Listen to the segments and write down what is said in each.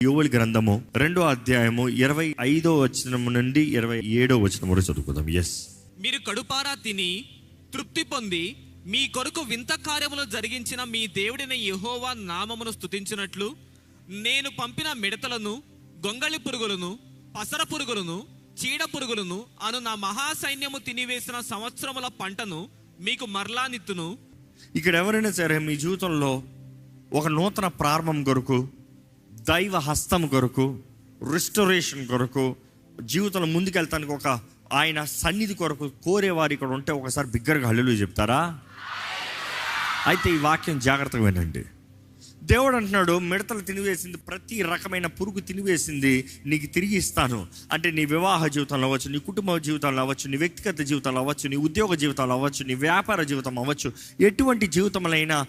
యోవేలు గ్రంథము 2వ అధ్యాయము 25వ వచనము నుండి 27వ వచనం వరకు చదువుకుందాం. మీరు కడుపారా తిని తృప్తి పొంది మీ కొరకు వింత కార్యములు జరిగించిన మీ దేవుడైన యెహోవా నామమును స్తుతించినట్లు నేను పంపిన మిడతలను, గొంగళి పురుగులను, పసర పురుగులను, చీడ పురుగులను అను నా మహాసైన్యము తినివేసిన సంవత్సరముల పంటను మీకు మరలా నిత్తును. ఇక్కడ ఎవరైనా సరే మీ జీవితంలో ఒక నూతన ప్రారంభం కొరకు, దైవ హస్తం కొరకు, రిస్టోరేషన్ కొరకు, జీవితంలో ముందుకెళ్తానికి ఒక ఆయన సన్నిధి కొరకు కోరేవారు ఇక్కడ ఉంటే ఒకసారి బిగ్గరగా హల్లెలూయా చెప్తారా? అయితే ఈ వాక్యం జాగ్రత్తగా వినండి. దేవుడు అంటున్నాడు, మిడతలు తినివేసింది, ప్రతి రకమైన పురుగు తినివేసింది నీకు తిరిగి ఇస్తాను. అంటే నీ వివాహ జీవితంలో అవ్వచ్చు, నీ కుటుంబ జీవితంలో అవ్వచ్చు, నీ వ్యక్తిగత జీవితంలో అవ్వచ్చు, నీ ఉద్యోగ జీవితంలో అవ్వచ్చు, నీ వ్యాపార జీవితం అవ్వచ్చు, ఎటువంటి జీవితంలో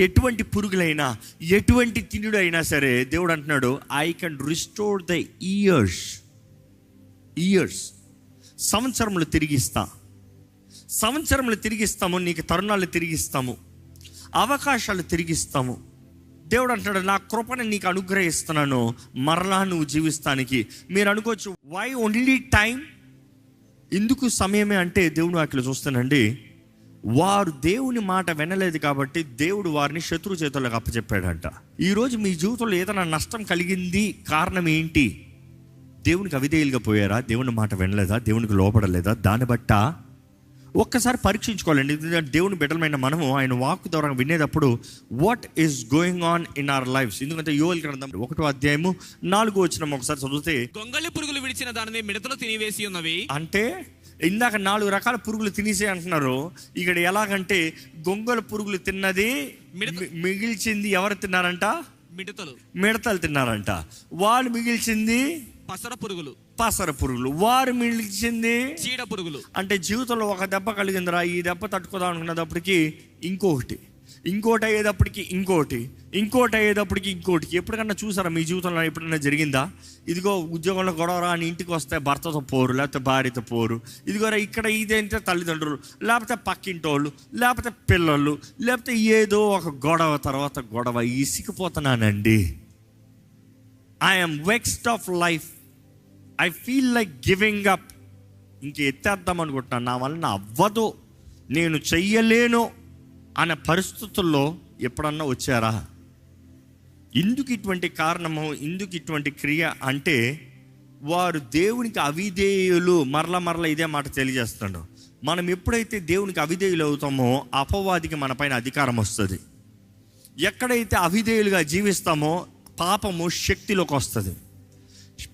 ఎటువంటి పురుగులైనా, ఎటువంటి తినుడు అయినా సరే దేవుడు అంటున్నాడు, I can restore the years. సంవత్సరములు తిరిగిస్తా, సంవత్సరములు తిరిగిస్తాము, నీకు తరుణాలు తిరిగిస్తాము, అవకాశాలు తిరిగిస్తాము. దేవుడు అంటాడు, నా కృపను నీకు అనుగ్రహిస్తున్నాను, మరలా నువ్వు జీవిస్తానికి. మీరు అనుకోవచ్చు, వై ఓన్లీ టైం, ఎందుకు సమయమే అంటే దేవుడు అక్కడ చూస్తానండి, వారు దేవుని మాట వినలేదు కాబట్టి దేవుడు వారిని శత్రు చేతులకు అప్పచెప్పాడంట. ఈరోజు మీ జీవితంలో ఏదైనా నష్టం కలిగింది, కారణం ఏంటి? దేవునికి అవిధేయులుగా పోయారా? దేవుని మాట వినలేదా? దేవునికి లోపడలేదా? దాన్ని బట్ట ఒక్కసారి పరీక్షించుకోవాలండి. దేవుని బిడ్డలమైన మనము ఆయన వాక్కు ద్వారా వినేటప్పుడు what is going on in our lifes. ఎందుకంటే యోవేలు గ్రంథం 1వ అధ్యాయము 4వ వచనం ఒకసారి చదివితే, గొంగళి పురుగులు విడిచిన దానిని మిడతలు తినివేసి ఉన్నవి. అంటే ఇందాక 4 రకాల పురుగులు తినేసే అంటున్నారు, ఇక్కడ ఎలాగంటే గొంగళి పురుగులు తిన్నది, మిగిల్చింది ఎవరు తిన్నారంట? మిడతలు తిన్నారంట. వాళ్ళు మిగిల్చింది పసర పురుగులు, వారు మిగిల్చింది చీడ పురుగులు. అంటే జీవితంలో ఒక దెబ్బ కలిగిందిరా, ఈ దెబ్బ తట్టుకోదాం అనుకున్నప్పటికీ ఇంకోటి అయ్యేటప్పటికి ఇంకోటి. ఎప్పటికన్నా చూసారా మీ జీవితంలో ఎప్పుడైనా జరిగిందా? ఇదిగో ఉద్యోగంలో గొడవరా అని ఇంటికి వస్తే భర్తతో పోరు, లేకపోతే భార్యతో పోరు, ఇదిగోరా ఇక్కడ ఇదేంటే తల్లిదండ్రులు, లేకపోతే పక్కింటోళ్ళు, లేకపోతే పిల్లలు, లేకపోతే ఏదో ఒక గొడవ తర్వాత గొడవ. ఇసికిపోతున్నానండి. I'm vexed of life, I feel like giving up. ఇంక ఎత్తేద్దాం అనుకుంటున్నాను, నా వలన అవ్వదు, నేను చెయ్యలేను అనే పరిస్థితుల్లో ఎప్పుడన్నా వచ్చారా? ఎందుకు ఇటువంటి కారణము, ఎందుకు ఇటువంటి క్రియ అంటే వారు దేవునికి అవిధేయులు. మరలా ఇదే మాట తెలియజేస్తాడు. మనం ఎప్పుడైతే దేవునికి అవిధేయులు అవుతామో అపవాదికి మన పైన అధికారం వస్తుంది. ఎక్కడైతే అవిధేయులుగా జీవిస్తామో పాపము శక్తిలోకి వస్తుంది.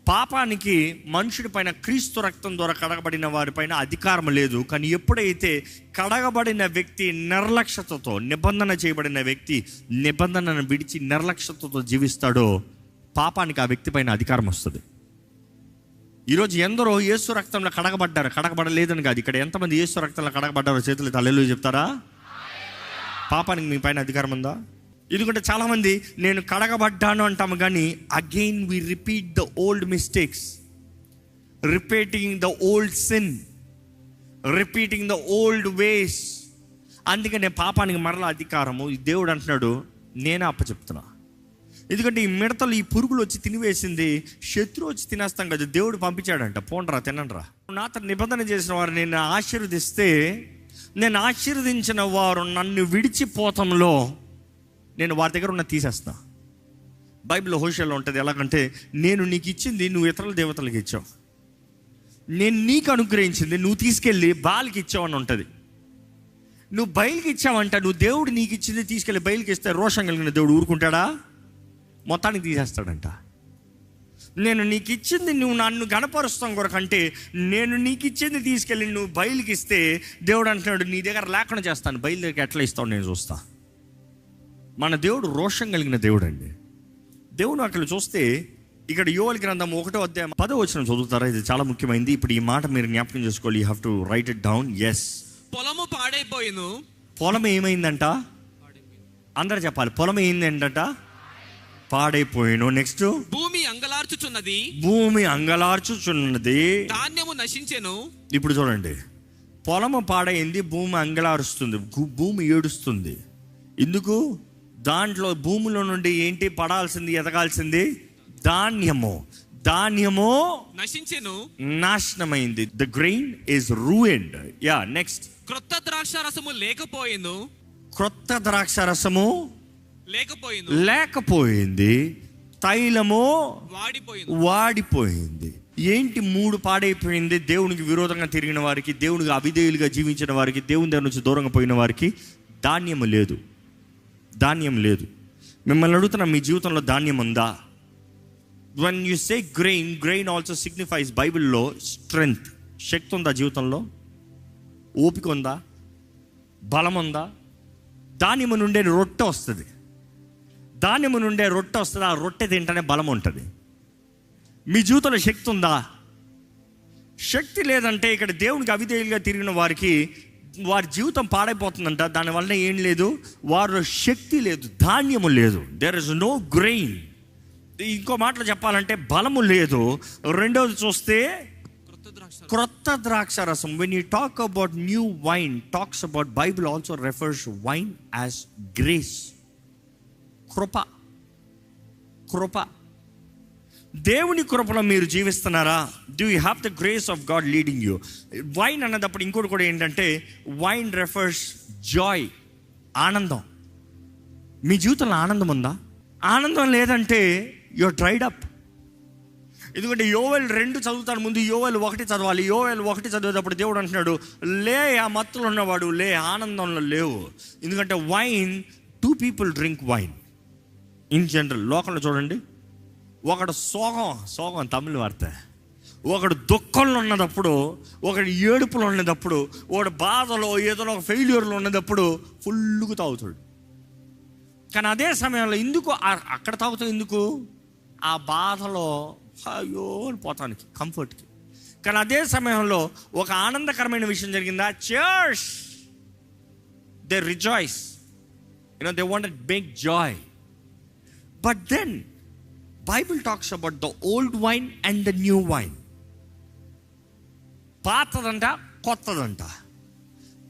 పాపానికి మనుషుడి పైన క్రీస్తు రక్తం ద్వారా కడగబడిన వారిపైన అధికారం లేదు. కానీ ఎప్పుడైతే కడగబడిన వ్యక్తి నిర్లక్ష్యతతో, నిబంధన చేయబడిన వ్యక్తి నిబంధనను విడిచి నిర్లక్ష్యతతో జీవిస్తాడో పాపానికి ఆ వ్యక్తి పైన అధికారం వస్తుంది. ఈరోజు ఎందరో యేసు రక్తంలో కడగబడలేదని కాదు, ఇక్కడ ఎంతమంది యేసు రక్తంలో కడగబడ్డారో చేతులు హల్లెలూయా చెప్తారా? పాపానికి మీ పైన అధికారం ఉందా? ఎందుకంటే చాలామంది నేను కడగబడ్డాను అంటాము, కానీ again we repeat the old mistakes, repeating the old sin, repeating the old ways. అందుకనే పాపానికి మరలా అధికారము దేవుడు అంటున్నాడు, నేనే అప్పచెప్తున్నా. ఎందుకంటే ఈ మిడతలు, ఈ పురుగులు వచ్చి తినివేసింది, శత్రువు వచ్చి తినేస్తాం కదా, దేవుడు పంపించాడంట, పోండ్రా తినండ్రా. నాతో నిబంధన చేసిన వారు నేను ఆశీర్వదిస్తే, నేను ఆశీర్వదించిన వారు నన్ను విడిచిపోతంలో నేను వారి దగ్గర ఉన్న తీసేస్తా. బైబిల్లో హోషేలో ఉంటుంది, ఎలాగంటే నేను నీకు ఇచ్చింది నువ్వు ఇతరుల దేవతలకు ఇచ్చావు, నేను నీకు అనుగ్రహించింది నువ్వు తీసుకెళ్ళి బాలికి ఇచ్చావు అని ఉంటుంది. నువ్వు బయలుకి ఇచ్చావంట, నువ్వు దేవుడు నీకు ఇచ్చింది తీసుకెళ్ళి బయలుకి ఇస్తే రోషం కలిగిన దేవుడు ఊరుకుంటాడా? మొత్తానికి తీసేస్తాడంట. నేను నీకు ఇచ్చింది నువ్వు నన్ను గణపరుస్తాం కొరకంటే, నేను నీకు ఇచ్చింది తీసుకెళ్ళి నువ్వు బయలుకి ఇస్తే దేవుడు అంటున్నాడు, నీ దగ్గర లేకుండా చేస్తాను, బయలు దగ్గర ఎట్లా ఇస్తావు నేను చూస్తా. మన దేవుడు రోషం కలిగిన దేవుడు అండి. దేవుడు అక్కడ చూస్తే ఇక్కడ యోవేలు గ్రంథం 1వ అధ్యాయం 10వ వచనం చదువుతారా? ఇది చాలా ముఖ్యమైనది. ఇప్పుడు ఈ మాట మీరు జ్ఞాపకం చేసుకోవాలి. You have to right it down. పొలము పాడైపోయిను. పొలం ఏమైందంట? అందరూ చెప్పాలి. పొలం ఏంటంట? పాడైపోయిను. నెక్స్ట్, భూమి అంగలార్చుచున్నది, ధాన్యము నశించెను. ఇప్పుడు చూడండి, పొలము పాడైంది, భూమి అంగలారుస్తుంది, భూమి ఏడుస్తుంది. ఎందుకు? దాంట్లో భూమిలో నుండి ఏంటి పడాల్సింది, ఎదగాల్సింది ధాన్యము నశించెను, నాశనమైంది. The grain is ruined. Next. క్రొత్త ద్రాక్ష రసము లేకపోయెను, క్రొత్త ద్రాక్ష రసము లేకపోయింది, తైలము వాడిపోయింది. ఏంటి 3 పాడైపోయింది? దేవునికి విరోధంగా తిరిగిన వారికి, దేవునికి అవిధేయులుగా జీవించిన వారికి, దేవుని దగ్గర నుంచి దూరంగా పోయిన వారికి ధాన్యం లేదు. మిమ్మల్ని అడుగుతున్నా, మీ జీవితంలో ధాన్యం ఉందా? When you say grain also signifies బైబిల్లో స్ట్రెంగ్త్. శక్తి ఉందా జీవితంలో? ఓపిక ఉందా? బలం ఉందా? ధాన్యము నుండే రొట్టె వస్తుంది. ఆ రొట్టె తింటేనే బలం ఉంటుంది. మీ జీవితంలో శక్తి ఉందా? శక్తి లేదంటే ఇక్కడ దేవునికి అవిధేయులుగా తిరిగిన వారికి వారి జీవితం పాడైపోతుందంట. దానివల్ల ఏం లేదు, వారిలో శక్తి లేదు, ధాన్యము లేదు. There is no grain. ఇంకో మాటలు చెప్పాలంటే బలము లేదు. రెండవది చూస్తే క్రొత్త ద్రాక్ష రసం. When you talk about new wine, talks about, Bible also refers wine as grace. కృప. దేవుని కృపలో మీరు జీవిస్తున్నారా? Do you have the grace of God leading you? Wine అన్నదప్పుడు ఇంకోటి కూడా ఏంటంటే, వైన్ రెఫర్స్ జాయ్, ఆనందం. మీ జీవితంలో ఆనందం ఉందా? ఆనందం లేదంటే యూఆర్ డ్రైడ్ అప్. ఎందుకంటే యోవేల్ 2 చదువుతాను ముందు యోవేల్ 1 చదవాలి. యోవేల్ 1 చదివేటప్పుడు దేవుడు అంటున్నాడు, లే ఆ మత్తులో ఉన్నవాడు లే, ఆనందంలో లేవు. ఎందుకంటే wine, 2 people drink wine in general. లోకంలో చూడండి, ఒకడు సోగం తమిళ వార్త, ఒకడు దుఃఖంలో ఉన్నదప్పుడు, ఒకడు ఏడుపులో ఉన్నదప్పుడు, ఒకడు బాధలో ఏదో ఒక ఫెయిల్యూర్లో ఉన్నదప్పుడు ఫుల్గా తాగుతాడు. కానీ అదే సమయంలో ఎందుకు అక్కడ తాగుతావు? ఎందుకు? ఆ బాధలో అయ్యో పోతానికి, కంఫర్ట్కి. కానీ అదే సమయంలో ఒక ఆనందకరమైన విషయం జరిగిందా? Church, they rejoice, they want big joy. But then Bible talks about the old wine and the new wine. పాతదంట, కొత్తదంట.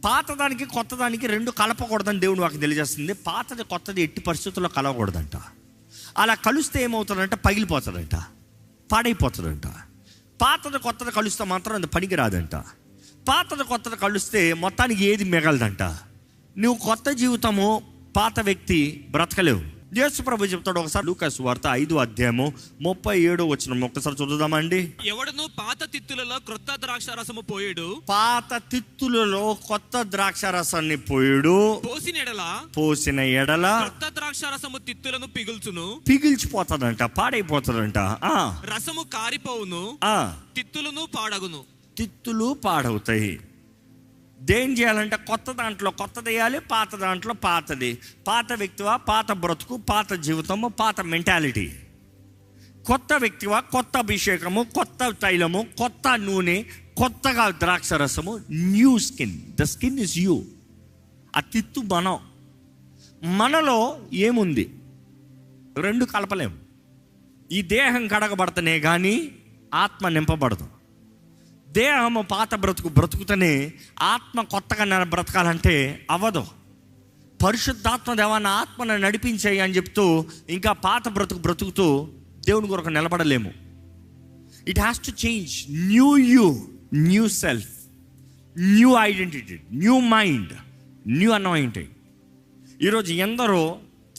పాతదానికి కొత్తదానికి 2 కలపకూడదని దేవుడు నాకు తెలియజేస్తుంది. పాతది కొత్తది ఎట్టి పరిస్థితుల్లో కలవకూడదంట. అలా కలుస్తే ఏమవుతుందంటే పగిలిపోతుందంట, పాడైపోతుందంట. పాతది కొత్తది కలుస్తే మాత్రం అది పనికి రాదంట. పాతది కొత్తది కలుస్తే మొత్తానికి ఏది మిగలదంట. నువ్వు కొత్త జీవితము, పాత వ్యక్తి బ్రతకలేవు. యేసు ప్రభు చెప్తాడు ఒకసారి, లూకా సువార్త 5:37 ఒకసారి చూద్దామండి. ఎవడను పాత తిత్తులలో క్రొత్త ద్రాక్ష రసము పోయుడు, పాత తిత్తులలో కొత్త ద్రాక్ష రసాన్ని పోయుడు, పోసిన ఎడల క్రొత్త ద్రాక్ష రసము తిత్తులను పిగిల్చిపోతాడంట, పాడైపోతాడంట. రసము కారిపోవును, తిత్తులు పాడవుతాయి. దేం చేయాలంటే కొత్త దాంట్లో కొత్తది వేయాలి, పాత దాంట్లో పాతది. పాత వ్యక్తివా, పాత బ్రతుకు, పాత జీవితము, పాత మెంటాలిటీ. కొత్త వ్యక్తివా, కొత్త అభిషేకము, కొత్త తైలము, కొత్త నూనె, కొత్తగా ద్రాక్ష రసము. New skin. The skin is you. ఆ తిత్తు మనలో ఏముంది? 2 కలపలేము. ఈ దేహం కడగబడతనే కానీ ఆత్మ నింపబడదు. దేహము పాత బ్రతుకుతనే ఆత్మ కొత్తగా బ్రతకాలంటే అవ్వదు. పరిశుద్ధాత్మ దేవాన్ని ఆత్మను నడిపించాయి అని చెప్తూ ఇంకా పాత బ్రతుకుతూ దేవుని కొరకు నిలబడలేము. It has to change. New you, new self, new identity, new mind, new anointing. ఈరోజు ఎందరో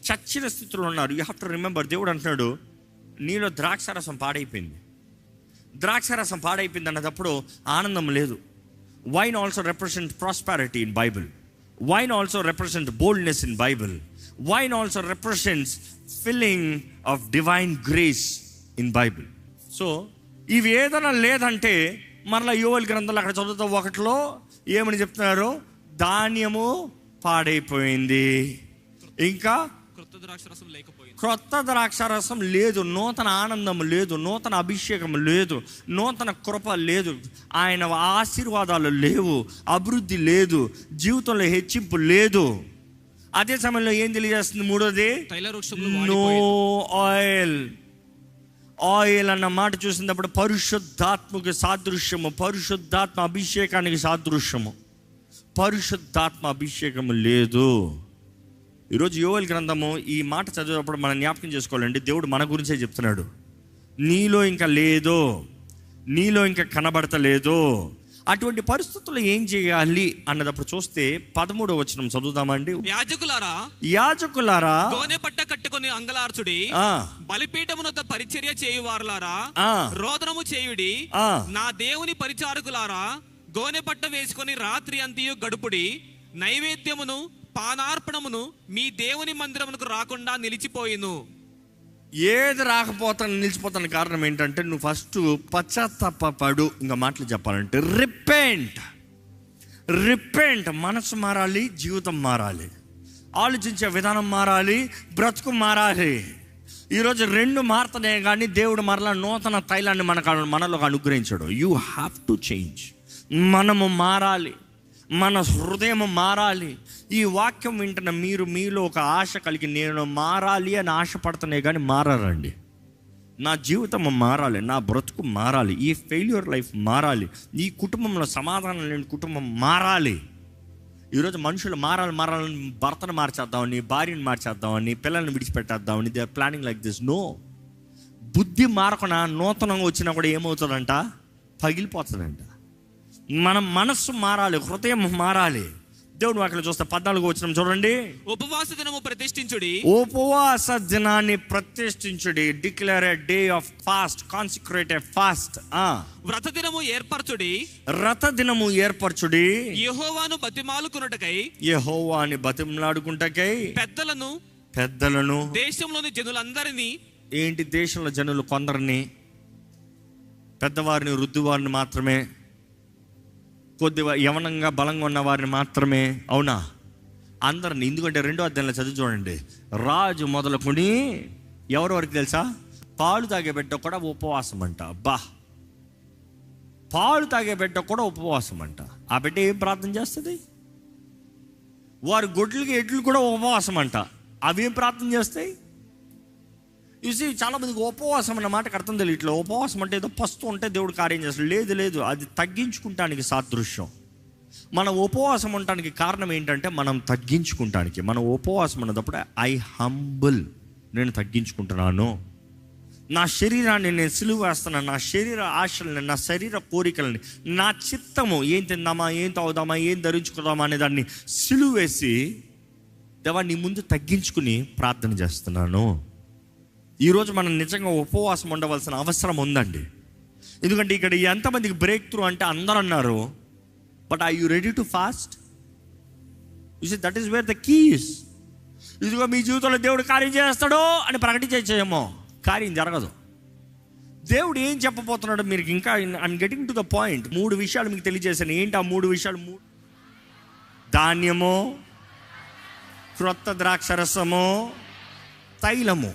చచ్చిన స్థితిలో ఉన్నారు. యూ హ్యావ్ టు రిమెంబర్, దేవుడు అంటున్నాడు, నీలో ద్రాక్షారసం పాడైపోయింది. ద్రాక్షారసం పాడైపోయింది అన్నప్పుడు ఆనందం లేదు. Wine also represent prosperity in Bible. Wine also represent boldness in Bible. Wine also represents filling of divine grace in Bible. So ఇవి ఏదైనా లేదంటే మరలా యోవేలు గ్రంథంలో అక్కడ చదువుతా 1లో ఏమని చెప్తున్నారు? ధాన్యము పాడైపోయింది, ఇంకా క్రొత్త ద్రాక్షారసం లేదు, నూతన ఆనందం లేదు, నూతన అభిషేకం లేదు, నూతన కృప లేదు, ఆయన ఆశీర్వాదాలు లేవు, అభివృద్ధి లేదు, జీవితంలో హెచ్చింపు లేదు. అదే సమయంలో ఏం తెలియజేస్తుంది? 3వది, నో ఆయిల్. ఆయిల్ అన్న మాట చూసినప్పుడు పరిశుద్ధాత్మకు సాదృశ్యము, పరిశుద్ధాత్మ అభిషేకానికి సాదృశ్యము. పరిశుద్ధాత్మ అభిషేకము లేదు. ఈరోజు యోవేలు గ్రంథము ఈ మాట చదివేటప్పుడు మనం జ్ఞాపకం చేసుకోవాలండి, దేవుడు మన గురించే చెప్తున్నాడు. నీలో ఇంకా లేదు, నీలో ఇంకా కనబడతలేదు. అటువంటి పరిస్థితుల్లో ఏం చేయాలి అన్నదప్పుడు చూస్తే 13వ వచనం చదువుదామండి. యాజకులారా గోనె పట్ట కట్టుకొని అంగలార్చుడి, బలిపీఠమునొద్ద పరిచర్య చేయువారులారా రోదనము చేయుడి, నా దేవుని పరిచారకులారా గోనె పట్ట వేసుకొని రాత్రి అంతయు గడుపుడి, నైవేద్యమును పానార్పణమును మీ దేవుని మందిరమునకు రాకుండా నిలిచిపోయిను. ఏది రాకపోతాను నిలిచిపోతాను కారణం ఏంటంటే నువ్వు ఫస్ట్ పశ్చాత్తాపడు. ఇంకా మాటలు చెప్పాలంటే రిపెంట్. మనసు మారాలి, జీవితం మారాలి, ఆలోచించే విధానం మారాలి, బ్రతుకు మారాలి. ఈరోజు రెండు మారుతనే కానీ దేవుడు మరలా నూతన తైలాన్ని మనలోకి అనుగ్రహించాడు. You have to change. మనము మారాలి, మన హృదయం మారాలి. ఈ వాక్యం వింటున్న మీరు మీలో ఒక ఆశ కలిగి నేను మారాలి అని ఆశపడుతున్నా కానీ మారారండి. నా జీవితం మారాలి, నా బ్రతుకు మారాలి, ఈ ఫెయిల్యూర్ లైఫ్ మారాలి, ఈ కుటుంబంలో సమాధానం లేని కుటుంబం మారాలి. ఈరోజు మనుషులు మారాలని భర్తను మార్చేద్దామని, భార్యను మార్చేద్దామని, పిల్లల్ని విడిచిపెట్టేద్దామని they are planning like this. No, బుద్ధి మారకుండా నూతనంగా వచ్చినా కూడా ఏమవుతుందంట, పగిలిపోతుందంట. మన మనస్సు మారాలి, హృదయం మారాలి. దేవుడు వాక్యం చూస్తే 14వ వచనం చూడండి. ఉపవాస దినము ప్రతిష్ఠించుడి, ఉపవాస దినాన్ని ప్రతిష్ఠించుడి. Declare a day of fast, consecrate a fast. వ్రత దినము ఏర్పరచుడి, వ్రత దినము ఏర్పరచుడి. యెహోవాను బతిమాలుకొనుటకై, యెహోవాని బతిమలాడుకుంటకై పెద్దలను దేశంలోని జనులందరినీ. ఏంటి దేశంలో జనులు కొందరిని, పెద్దవారిని, వృద్ధువారిని మాత్రమే, కొద్దిగా యవనంగా బలంగా ఉన్న వారిని మాత్రమే, అవునా? అందరిని. ఎందుకంటే 2వ అధ్యాయంలో చదివి చూడండి. రాజు మొదలుకొని ఎవరి వరకు తెలుసా? పాలు తాగే బిడ్డ కూడా ఉపవాసం అంట. పాలు తాగే బిడ్డ కూడా ఉపవాసం అంట. ఆ బిడ్డ ఏం ప్రార్థన చేస్తుంది? వారి గొడ్లకి ఎడ్లు కూడా ఉపవాసం అంట. అవి ఏం ప్రార్థన చేస్తాయి? చూసి చాలా మందికి ఉపవాసం అన్న మాటకు అర్థం తెలియదు. ఇట్లా ఉపవాసం అంటే ఏదో పస్తు ఉంటే దేవుడు కార్యం చేస్తాడు. లేదు, అది తగ్గించుకుంటానికి సాదృశ్యం. మన ఉపవాసం ఉండటానికి కారణం ఏంటంటే మనం తగ్గించుకుంటానికి. మన ఉపవాసం అన్నప్పుడు నేను తగ్గించుకుంటున్నాను, నా శరీరాన్ని నేను సిలువ వేస్తున్నాను, నా శరీర ఆశలని, నా శరీర కోరికలని, నా చిత్తము ఏం తిందామా, ఏం తాగుదామా, ఏం ధరించుకుందామా అనే దాన్ని సిలువ వేసి దేవా నీ ముందు తగ్గించుకుని ప్రార్థన చేస్తున్నాను. ఈరోజు మనం నిజంగా ఉపవాసం ఉండవలసిన అవసరం ఉందండి. ఎందుకంటే ఇక్కడ ఎంతమందికి బ్రేక్ త్రూ అంటే అందరూ అన్నారు, but are you ready to fast? You see that is where the keys. ఇదిగో మీ జీవితంలో దేవుడు కార్యం చేస్తాడో అని ప్రకటించేమో, కార్యం జరగదు. దేవుడు ఏం చెప్పబోతున్నాడో మీరు ఇంకా I'm getting to the point. 3 విషయాలు మీకు తెలియజేశాను. ఏంటి ఆ 3 విషయాలు? ధాన్యము, క్రొత్త ద్రాక్షరసము, తైలము.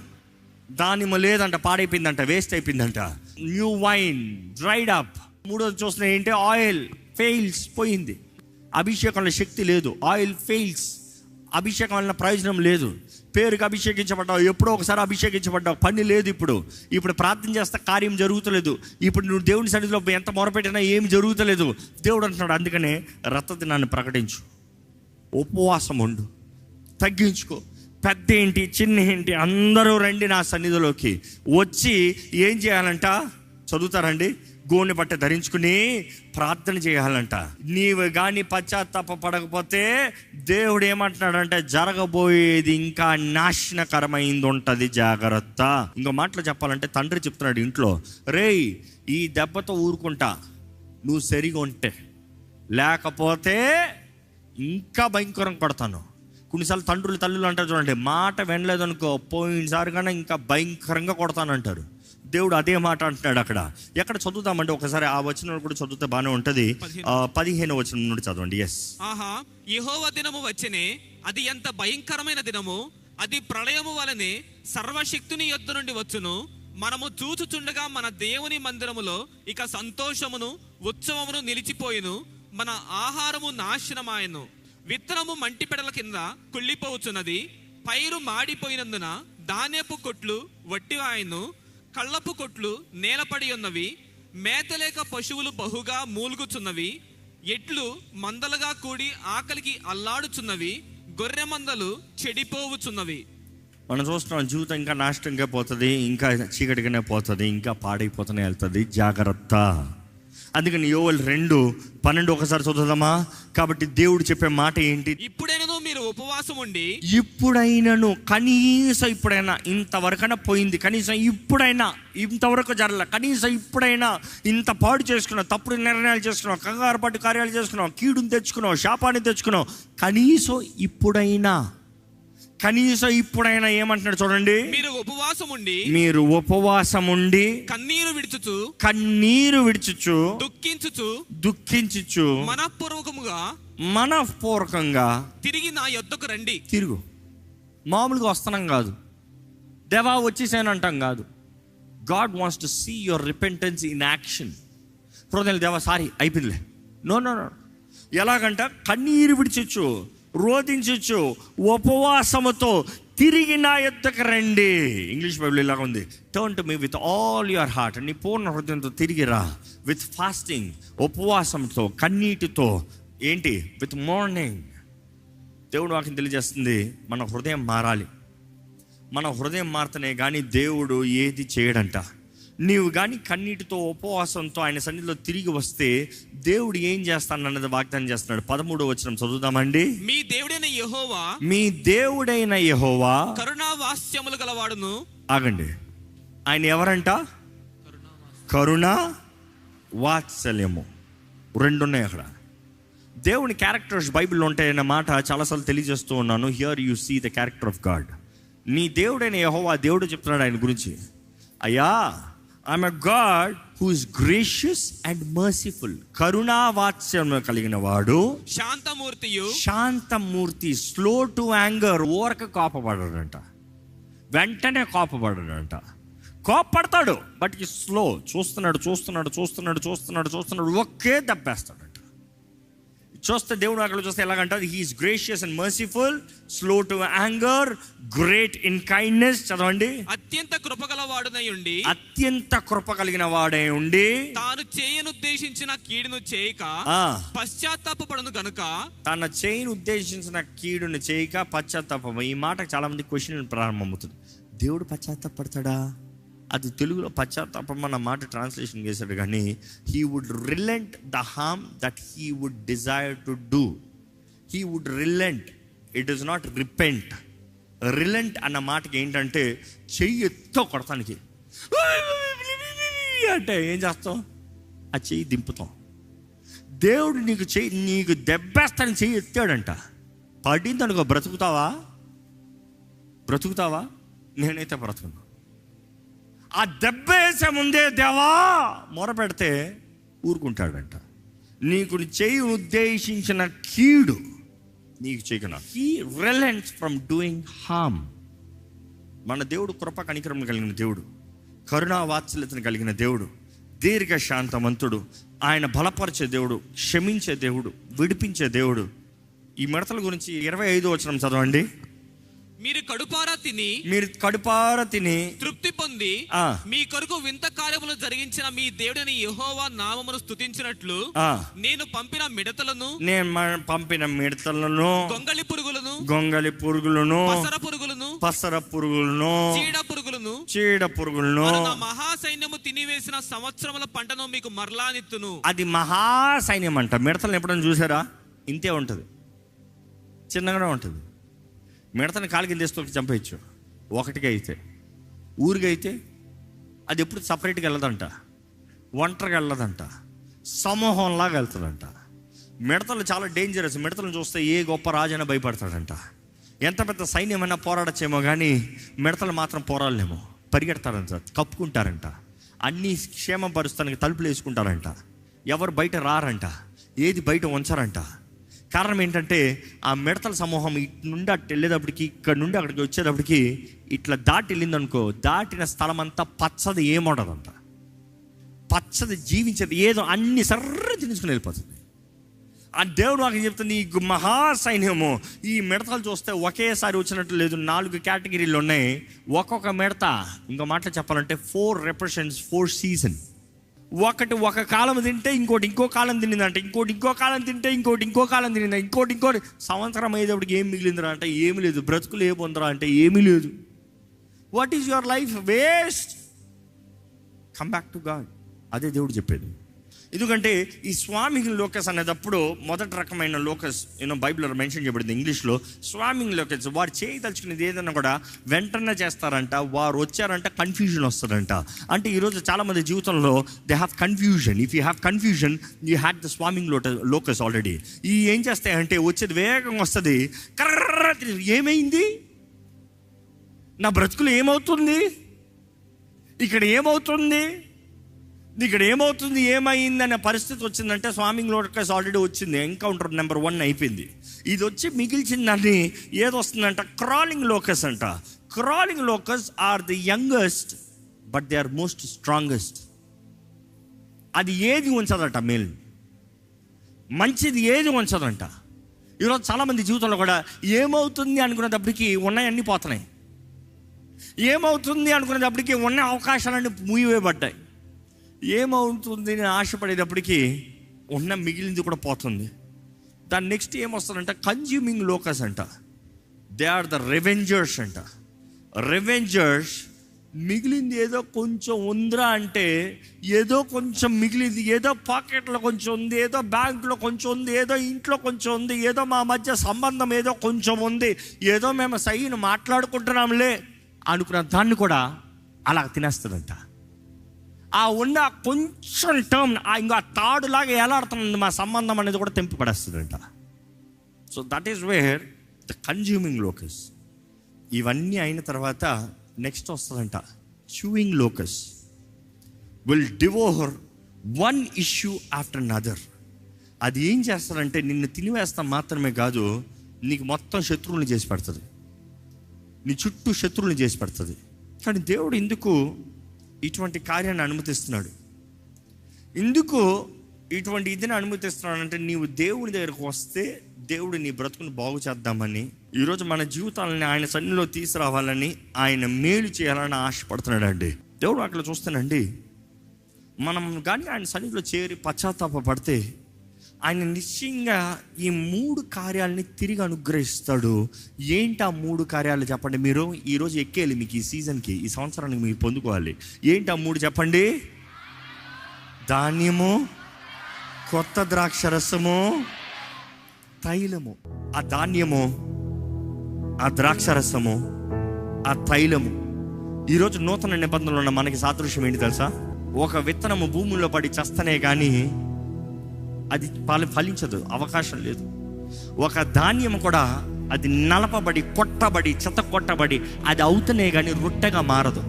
దానిమ లేదంట, పాడైపోయిందంట, వేస్ట్ అయిపోయిందంట. New wine dried up. 3వది చూస్తున్నా ఏంటి? ఆయిల్ ఫెయిల్స్, పోయింది. అభిషేకంలో శక్తి లేదు, ఆయిల్ ఫెయిల్స్. అభిషేకం వలన ప్రయోజనం లేదు. పేరుకి అభిషేకించబడ్డావు, ఎప్పుడో ఒకసారి అభిషేకించబడ్డావు, పని లేదు. ఇప్పుడు ప్రార్థన చేస్తే కార్యం జరుగుతలేదు. ఇప్పుడు నువ్వు దేవుని సన్నిధిలో ఎంత మొరపెట్టినా ఏమి జరుగుతలేదు. దేవుడు అంటున్నాడు, అందుకనే రథ దినాన్ని ప్రకటించు, ఉపవాసం ఉండు, తగ్గించుకో. పెద్ద ఏంటి, చిన్న ఏంటి, అందరూ రండి నా సన్నిధిలోకి వచ్చి ఏం చేయాలంట? చదువుతారండి. గోనె బట్ట ధరించుకుని ప్రార్థన చేయాలంట. నీవు కానీ పశ్చాత్తాప పడకపోతే దేవుడు ఏమంటున్నాడంటే జరగబోయేది ఇంకా నాశనకరమైంది ఉంటుంది, జాగ్రత్త. ఇంకో మాటలో చెప్పాలంటే తండ్రి చెప్తున్నాడు ఇంట్లో, రేయ్ ఈ దెబ్బతో ఊరుకుంటా నువ్వు సరిగా ఉంటే, లేకపోతే ఇంకా భయంకరం కొడతాను. కొన్నిసార్లు తండ్రులు తల్లులు అంటారు చూడండి, మాట వినలేదు అనుకో పోయినసారి కన్నా ఇంకా భయంకరంగా కొడతానంటారు. దేవుడు అదే మాట అంటున్నాడు అక్కడ. ఎక్కడ చదువుతామంటే ఒకసారి ఆ వచనం కూడా చదివితే బాగానే ఉంటుంది. 15వ వచనం నుండి చదవండి. యెహోవా దినము వచ్చెనే, అది ఎంత భయంకరమైన దినము, అది ప్రళయము వలనే సర్వశక్తుని యొద్ద నుండి వచ్చును. మనము చూచుచుండగా మన దేవుని మందిరములో ఇక సంతోషమును ఉత్సవమును నిలిచిపోయిను, మన ఆహారము నాశనమాయను. విత్తనము మంటి పెడల కింద కుళ్ళిపోవచ్చున్నది, పైరు మాడిపోయినందున ధాన్యపు కొట్లు వట్టివాయను, కళ్ళపు కొట్లు నేలపడి ఉన్నవి, మేతలేక పశువులు బహుగా మూలుగుచున్నవి, ఎట్లు మందలుగా కూడి ఆకలికి అల్లాడుచున్నవి, గొర్రె మందలు చెడిపోవుచున్నవి. మనం చూస్తున్నాం జీవితం ఇంకా నాశనంగా పోతుంది, ఇంకా చీకటిగానే పోతుంది, ఇంకా పాడైపోతూనే వెళ్తుంది, జాగ్రత్త. అందుకని యోవేలు 2:12 ఒకసారి చదువుదామా. కాబట్టి దేవుడు చెప్పే మాట ఏంటి? ఇప్పుడైనా మీరు ఉపవాసం ఉండి, ఇప్పుడైనాను, కనీసం ఇప్పుడైనా, ఇంతవరకైనా పోయింది, కనీసం ఇప్పుడైనా, ఇంతవరకు జరగల, కనీసం ఇప్పుడైనా ఇంత పాడు చేసుకున్నావు, తప్పుడు నిర్ణయాలు చేసుకున్నావు, కంగారు పట్టు కార్యాలు చేసుకున్నావు, కీడుని తెచ్చుకున్నావు, శాపాన్ని తెచ్చుకున్నావు, కనీసం ఇప్పుడైనా ఏమంటున్నాడు చూడండి. మీరు ఉపవాసం ఉండి కన్నీరు విడుచుచు దుఃఖించుచు మనఃపూర్వకంగా తిరిగి నా యొద్దకు రండి. తిరుగు. మామూలుగా వస్తున్నాం కాదు, దేవా వచ్చేసాను అంటాం కాదు. God wants to see your repentance in action. హృదయాలు దేవా సారీ అయిపోయిందిలే, నో. ఎలాగంట? కన్నీరు విడిచొచ్చు, రోధించచ్చు, ఉపవాసముతో తిరిగి నా యొద్దకు రండి. ఇంగ్లీష్ బైబిల్ ఇలాగ ఉంది, turn to me with all your heart. నీ పూర్ణ హృదయంతో తిరిగి రా. విత్ ఫాస్టింగ్, ఉపవాసంతో, కన్నీటితో. ఏంటి? With morning. దేవుడు వాక్యం తెలియజేస్తుంది, మన హృదయం మారాలి. మన హృదయం మారుతనే కానీ దేవుడు ఏది చేయడంట. నీవు కానీ కన్నీటితో, ఉపవాసంతో ఆయన సన్నిధిలో తిరిగి వస్తే దేవుడు ఏం చేస్తానన్నది వాగ్దానం చేస్తున్నాడు. 13వ వచనం చదువుదామండి. మీ దేవుడైన యెహోవా కరుణా వాత్సల్యములు గలవాడును. ఆగండి, ఆయన ఎవరంట? కరుణ వాత్సల్యము 2 ఉన్నాయి అక్కడ. దేవుని క్యారెక్టర్స్ బైబిల్లో ఉంటాయన్న మాట చాలాసార్లు తెలియజేస్తూ ఉన్నాను. Here you see the character of God. నీ దేవుడైన యెహోవా, దేవుడు చెప్తున్నాడు ఆయన గురించి, అయ్యా I'm a God who is gracious and merciful. కరుణా వాత్సల్యం కలిగిన వాడు, శాంతమూర్తి, స్లో టు యాంగర్. ఓరక కోపపడాడంట, వెంటనే కోపపడాడంట. కోపడతాడు బట్ ఈ స్లో. చూస్తున్నాడు, ఒకే దెబ్బేస్తాడంట. చూస్తే దేవుడు అక్కడ చూస్తే ఎలాగంటారు? He is gracious and merciful, slow to anger, great in kindness. చదవండి. అత్యంత కృప కలిగిన వాడై ఉండి తాను చేయనుద్దేశించిన కీడును చేయక పశ్చాత్తాపపడును గనుక. తన చేయనుద్దేశించిన కీడును చేయక పశ్చాత్తాపం. ఈ మాటకు చాలా మంది క్వశ్చన్ ప్రారంభమవుతుంది. దేవుడు పశ్చాత్తాపడతాడా? అది తెలుగులో పశ్చాత్తాపం అన్న మాట ట్రాన్స్లేషన్ చేశాడు, కానీ he would relent the harm that he would desire to do. He would relent, it is not repent. Relent అన్న మాటకి ఏంటంటే చెయ్యి ఎత్తో కొడతానికి అంటే ఏం చేస్తాం? ఆ చెయ్యి దింపుతాం. దేవుడు నీకు దెబ్బేస్తాను చెయ్యి ఎత్తాడంట. పడిందనుకో, బ్రతుకుతావా? నేనైతే బ్రతుకున్నా. ఆ దెబ్బ వేసే ముందే దేవా మొర పెడితే ఊరుకుంటాడంట. నీకు చేయి ఉద్దేశించిన కీడు నీకు చేయకుండా హీ రిలెంట్స్ ఫ్రమ్ డూయింగ్ హార్మ్. మన దేవుడు కృప కనికరం కలిగిన దేవుడు, కరుణా వాత్సల్యతను కలిగిన దేవుడు, దీర్ఘ శాంతవంతుడు. ఆయన బలపరిచే దేవుడు, క్షమించే దేవుడు, విడిపించే దేవుడు. ఈ మిడతల గురించి 25వ వచనం చదవండి. మీరు కడుపార తిని తృప్తి పొంది మీ కొరకు వింత కార్యములు జరిగించిన మీ దేవుడైన యెహోవా నామమును స్తుతించినట్లు నేను పంపిన మిడతలను గొంగళి పురుగులను పసర పురుగులను చీడ పురుగులను నా మహాసైన్యము తినివేసిన సంవత్సరముల పంటను మీకు మరలానిత్తును. అది మహాసైన్యం అంట. మిడతలను ఎప్పుడైనా చూసారా? ఇంతే ఉంటుంది, చిన్నగానే ఉంటుంది. మిడతని కాలు కింద తీసుకొని చంపేయచ్చు. ఒకటిగా అయితే, ఊరిగా అయితే అది ఎప్పుడు సపరేట్గా వెళ్ళదంట, ఒంటరిగా వెళ్ళదంట, సమూహంలాగా వెళ్తుందంట. మిడతలు చాలా డేంజరస్. మిడతలను చూస్తే ఏ గొప్ప రాజైనా భయపడతాడంట. ఎంత పెద్ద సైన్యమైనా పోరాడచ్చేమో, కానీ మిడతలు మాత్రం పోరాడలేమో. పరిగెడతారంట, కప్పుకుంటారంట, అన్నీ క్షేమపరుస్తానికి తలుపులు వేసుకుంటారంట. ఎవరు బయట రారంట, ఏది బయట ఉంచారంట. కారణం ఏంటంటే ఆ మిడతల సమూహం ఇటు నుండి అటు వెళ్ళేటప్పటికి, ఇక్కడ నుండి అక్కడికి వచ్చేటప్పటికి ఇట్లా దాటి వెళ్ళిందనుకో, దాటిన స్థలం అంతా పచ్చది ఏముండదంట. పచ్చది జీవించేది ఏదో అన్ని సర్ర తినేసుకుని వెళ్ళిపోతుంది. ఆ దేవుడు నాకు చెప్తుంది, ఈ మహాసైన్యము ఈ మిడతలు చూస్తే ఒకేసారి వచ్చినట్టు లేదు. 4 కేటగిరీలు ఉన్నాయి. ఒక్కొక్క మిడత, ఇంకో మాటలు చెప్పాలంటే 4 రిప్రజెంట్స్ 4 సీజన్. ఒకటి ఒక కాలం తింటే ఇంకోటి ఇంకో కాలం తినిందంట, ఇంకో కాలం తింటే ఇంకో కాలం తినిందా, ఇంకోటి సంవత్సరం అయ్యేటప్పటికి ఏం మిగిలిందిరా అంటే ఏమీ లేదు. బ్రతుకులు ఏముందిరా అంటే ఏమీ లేదు. What is your life waste? Come back to God. అదే దేవుడు చెప్పేది. ఎందుకంటే ఈ స్వామింగ్ లోకస్ అనేటప్పుడు మొదటి రకమైన లోకస్ బైబిల్లో మెన్షన్ చేయబడింది ఇంగ్లీష్లో. స్వామింగ్ లోకస్ వారు చేయదలుచుకునేది ఏదైనా కూడా వెంటనే చేస్తారంట. వారు వచ్చారంట కన్ఫ్యూజన్ వస్తుందంట. అంటే ఈరోజు చాలామంది జీవితంలో they have confusion. If you have confusion you had the స్వామింగ్ locust already. ఈ ఏం చేస్తాయంటే వచ్చేది వేగంగా వస్తుంది. కర్ర ఏమైంది, నా బ్రతుకులు ఏమవుతుంది, ఇక్కడ ఏమవుతుంది, ఇక్కడ ఏమవుతుంది, ఏమైంది అనే పరిస్థితి వచ్చిందంటే స్వామింగ్ లోకస్ ఆల్రెడీ వచ్చింది. ఎన్కౌంటర్ నెంబర్ 1 అయిపోయింది. ఇది వచ్చి మిగిల్చిందని ఏది వస్తుందంట, క్రాలింగ్ లోకస్ అంట. Crawling locust are the youngest but they are most strongest. అది ఏది ఉంచదంట, మేలు మంచిది ఏది ఉంచదంట. ఈరోజు చాలామంది జీవితంలో కూడా ఏమవుతుంది అనుకునేటప్పటికి ఉన్నాయన్నీ పోతున్నాయి. ఏమవుతుంది అనుకునేటప్పటికి ఉన్న అవకాశాలన్నీ మూయవేయబడ్డాయి. ఏమవుతుంది అని ఆశపడేటప్పటికి ఉన్న మిగిలింది కూడా పోతుంది. దాని నెక్స్ట్ ఏమొస్తుందంట, కన్జ్యూమింగ్ లోకస్ అంట. దే ఆర్ ద రెవెంజర్స్ అంట. రెవెంజర్స్ మిగిలింది ఏదో కొంచెం ఉందిరా అంటే ఏదో కొంచెం మిగిలింది, ఏదో పాకెట్లో కొంచెం ఉంది, ఏదో బ్యాంకులో కొంచెం ఉంది, ఏదో ఇంట్లో కొంచెం ఉంది, ఏదో మా మధ్య సంబంధం ఏదో కొంచెం ఉంది, ఏదో మేము సైన్ మాట్లాడుకుంటున్నాంలే అనుకున్న దాన్ని కూడా అలా తినేస్తుందంట. ఆ ఉన్న కొంచెం టర్మ్ ఇంకా తాడులాగా ఎలాడుతుంది మా సంబంధం అనేది కూడా తెంపి పడేస్తుందంట. So that is where the consuming locust. ఇవన్నీ అయిన తర్వాత నెక్స్ట్ వస్తుందంట chewing locust. Will devour one issue after another. అది ఏం చేస్తారంటే నిన్ను తినివేస్తాం మాత్రమే కాదు, నీకు మొత్తం శత్రువుని చేసి పెడుతుంది, నీ చుట్టూ శత్రువుని చేసి పెడుతుంది. కానీ దేవుడు ఎందుకు ఇటువంటి కార్యాన్ని అనుమతిస్తున్నాడు, ఎందుకు ఇటువంటి ఇదిని అనుమతిస్తున్నాడు అంటే నీవు దేవుని దగ్గరకు వస్తే దేవుడు నీ బ్రతుకుని బాగు చేద్దామని, ఈరోజు మన జీవితాలని ఆయన సన్నిధిలో తీసుకురావాలని, ఆయన మేలు చేయాలని ఆశపడుతున్నాడు అండి దేవుడు. అక్కడ చూస్తానండి, మనం కానీ ఆయన సన్నిధిలో చేరి పశ్చాత్తాపడితే ఆయన నిశ్చయంగా ఈ 3 కార్యాలని తిరిగి అనుగ్రహిస్తాడు. ఏంటి ఆ 3 కార్యాలు చెప్పండి? మీరు ఈరోజు ఎక్కేయాలి, మీకు ఈ సీజన్కి, ఈ సంవత్సరానికి మీరు పొందుకోవాలి. ఏంటి ఆ 3 చెప్పండి? ధాన్యము, కొత్త ద్రాక్ష రసము, తైలము. ఆ ధాన్యము, ఆ ద్రాక్ష రసము, ఆ తైలము. ఈరోజు నూతన నిబంధనలు ఉన్న మనకి సాదృశ్యం ఏంటి తెలుసా? ఒక విత్తనము భూమిలో పడి చస్తనే కానీ అది ఫలించదు, అవకాశం లేదు. ఒక ధాన్యం కూడా అది నలపబడి కొట్టబడి చెత్త కొట్టబడి అది అవుతనే కానీ రొట్టెగా మారదు.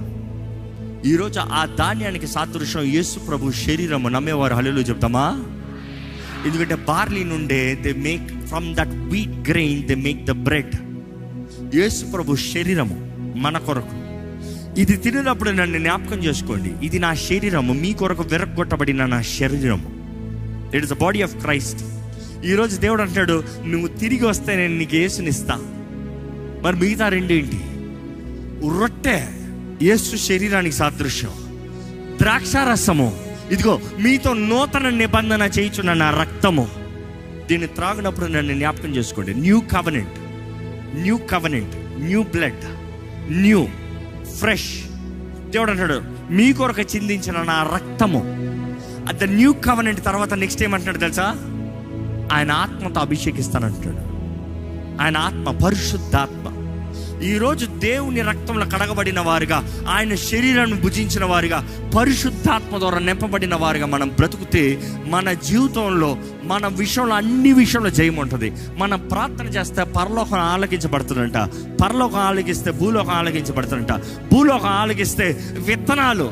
ఈరోజు ఆ ధాన్యానికి సాదృశ్యం యేసు ప్రభు శరీరము. నమ్మేవారు హల్లెలూయా చెప్తామా? ఎందుకంటే బార్లీ నుండే they make from that wheat grain they make the bread. Yesu ప్రభు శరీరము మన కొరకు. ఇది తినేటప్పుడు నన్ను జ్ఞాపకం చేసుకోండి, ఇది నా శరీరము, మీ కొరకు విరగొట్టబడిన నా శరీరము. It is the body of Christ. ఈరోజు దేవుడు అంటాడు, నువ్వు తిరిగి వస్తే నేను నీకు యేసునిస్తా. మరి మిగతా 2 ఏంటి? రొట్టె యేసు శరీరానికి సాదృశ్యం, ద్రాక్షారసము ఇదిగో మీతో నూతన నిబంధన చేయించున్న నా రక్తము. దీన్ని త్రాగినప్పుడు నన్ను జ్ఞాపకం చేసుకోండి. New covenant, new covenant, new blood, new fresh. దేవుడు అంటాడు, మీ కొరకు చిందించిన నా రక్తము. అట్ ద న్యూ కవెనెంట్ తర్వాత నెక్స్ట్ ఏమంటున్నాడు తెలుసా? ఆయన ఆత్మతో అభిషేకిస్తానంటాడు. ఆయన ఆత్మ, పరిశుద్ధాత్మ. ఈరోజు దేవుని రక్తంలో కడగబడిన వారుగా, ఆయన శరీరాన్ని భుజించిన వారుగా, పరిశుద్ధాత్మ ద్వారా నింపబడిన వారుగా మనం బ్రతుకుతే మన జీవితంలో మన విషయంలో అన్ని విషయంలో జయం ఉంటుంది. మనం ప్రార్థన చేస్తే పరలోకం ఆలకించబడుతుందంట, పరలోకం ఆలకిస్తే భూలోకం ఆలకించబడుతుందంట, భూలోకం ఆలకిస్తే విత్తనాలు,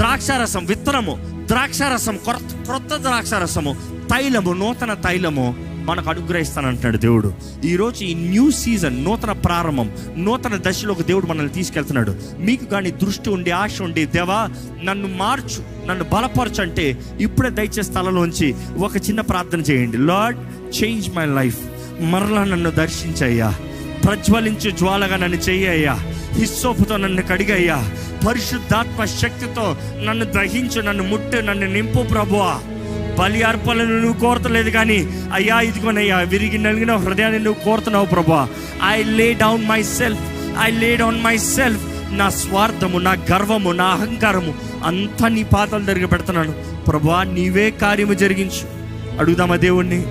ద్రాక్షారసం, విత్తనము, ద్రాక్షారసం, క్రొత్త ద్రాక్షారసము, తైలము, నూతన తైలము మనకు అనుగ్రహిస్తానంటున్నాడు దేవుడు. ఈరోజు ఈ న్యూ సీజన్, నూతన ప్రారంభం, నూతన దశలోకి దేవుడు మనల్ని తీసుకెళ్తున్నాడు. మీకు కానీ దృష్టి ఉండి ఆశ ఉండి, దేవా నన్ను మార్చు, నన్ను బలపరచు అంటే ఇప్పుడే దయచేసి స్థలంలోంచి ఒక చిన్న ప్రార్థన చేయండి. లార్డ్ చేంజ్ మై లైఫ్, మరలా నన్ను దర్శించయ్యా, ప్రజ్వలించు జ్వాలగా నన్ను చెయ్యయ్యా, హిస్సోపుతో నన్ను కడిగయ్యా, పరిశుద్ధాత్మ శక్తితో నన్ను దహించు, నన్ను ముట్టు, నన్ను నింపు ప్రభువా. బలి అర్పణలు నువ్వు కోరతలేదు కానీ అయ్యా ఇదిగోనయ్యా విరిగి నలిగిన హృదయాన్ని నువ్వు కోరుతున్నావు ప్రభువా. I lay down my self, I lay down my self. నా స్వార్థము, నా గర్వము, నా అహంకారము అంతా నీ పాదాల దగ్గర పెడుతున్నాను ప్రభువా, నీవే కార్యము జరిగించు. అడుగుదామా దేవుణ్ణి?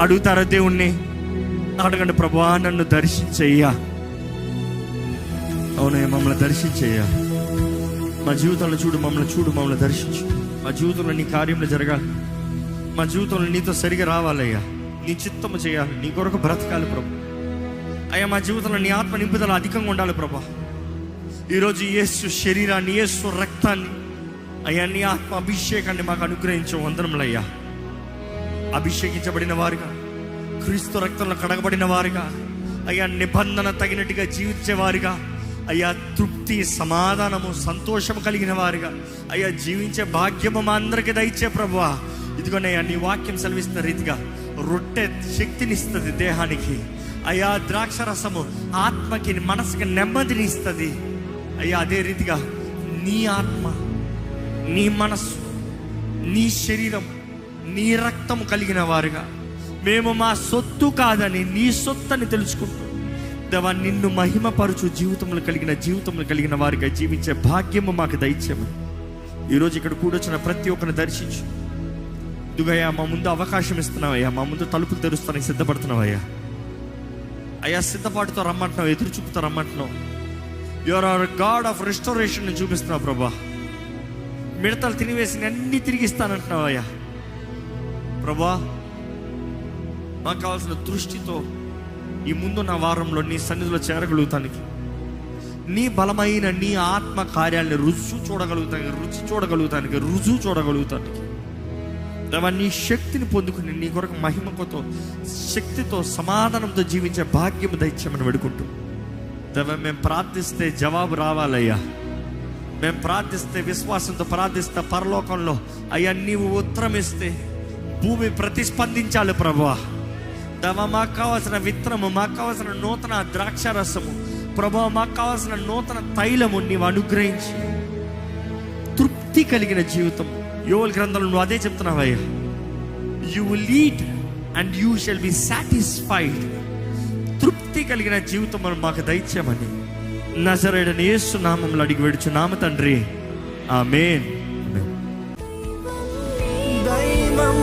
అడుగుతారా దేవుణ్ణి? అడగండి, ప్రభువా నన్ను దర్శించయ్యా. అవునయ్యా, మమ్మల్ని దర్శించయ్యా. మా జీవితంలో చూడు, మమ్మల్ని దర్శించు. మా జీవితంలో నీ కార్యంలో జరగాలి. మా జీవితంలో నీతో సరిగా రావాలయ్యా. నీ చిత్తము చేయాలి, నీ కొరకు బ్రతకాలి ప్రభు. అయ్యా, మా జీవితంలో నీ ఆత్మ నింపుదల అధికంగా ఉండాలి ప్రభా. ఈరోజు యేసు శరీరాన్ని, యేసు రక్తాన్ని, అయ్యా నీ ఆత్మ అభిషేకాన్ని మాకు అనుగ్రహించే వందనములయ్యా. అభిషేకించబడిన వారుగా, క్రీస్తు రక్తంలో కడగబడిన వారుగా, అయ్యా నిబంధన తగినట్టుగా జీవించేవారుగా, అయ్యా తృప్తి, సమాధానము, సంతోషము కలిగిన వారుగా, అయ్యా జీవించే భాగ్యము మా అందరికీ దయచే ప్రభువా. ఇదిగోనయ్యా, నీ వాక్యం సెలవిస్తున్న రీతిగా రొట్టె శక్తినిస్తుంది దేహానికి, అయ్యా ద్రాక్ష రసము ఆత్మకి, మనసుకి నెమ్మదిని ఇస్తుంది. అయ్యా అదే రీతిగా నీ ఆత్మ, నీ మనస్సు, నీ శరీరం, నీ రక్తము కలిగిన వారుగా మేము మా సొత్తు కాదని నీ సొత్తని తెలుసుకుంటూ దేవా నిన్ను మహిమపరచు జీవితంలో కలిగిన వారిగా జీవించే భాగ్యము మాకు దయచేయమని ఈరోజు ఇక్కడ కూడొచ్చిన ప్రతి ఒక్కరిని దర్శించు. ఇదిగోయ్యా, మా ముందు అవకాశం ఇస్తున్నావయ్యా, మా ముందు తలుపులు తెరుస్తానికి సిద్ధపడుతున్నావయ్యా. అయ్యా సిద్ధపాటుతో రమ్మంటున్నావు, ఎదురు చూపుతో రమ్మంటున్నావు. You're our God of restoration చూపిస్తున్నావు ప్రభా. మిడతలు తినివేసి అన్ని తిరిగిస్తానంటున్నావు అయ్యా ప్రభా. మాకు కావాల్సిన దృష్టితో ఈ ముందున్న వారంలో నీ సన్నిధిలో చేరగలుగుతానికి, నీ బలమైన నీ ఆత్మ కార్యాలని రుచి చూడగలుగుతానికి దేవా నీ శక్తిని పొందుకుని నీ కొరకు మహిమతో, శక్తితో, సమాధానంతో జీవించే భాగ్యము దయచేయమని వేడుకుంటూ దేవా మేము ప్రార్థిస్తే జవాబు రావాలయ్యా. మేము ప్రార్థిస్తే, విశ్వాసంతో ప్రార్థిస్తే పరలోకంలో అయ్యా నీవు ఉత్తరం ఇస్తే భూమి ప్రతిస్పందించాలి ప్రభువా. దేవా మాకు కావాల్సిన విత్తనము, మాకు కావాల్సిన నూతన ద్రాక్షారసము ప్రభువా, మాకు కావాల్సిన నూతన తైలము నీవు అనుగ్రహించి తృప్తి కలిగిన జీవితం. యోవేలు గ్రంథంలో నువ్వు అదే చెప్తున్నావయ్యా, you will eat and you shall be satisfied. తృప్తి కలిగిన జీవితం మాకు దయచేయమని నజరేయుడైన యేసు నామములో అడిగి వేడుచున్నాము తండ్రి, ఆమేన్. దైవం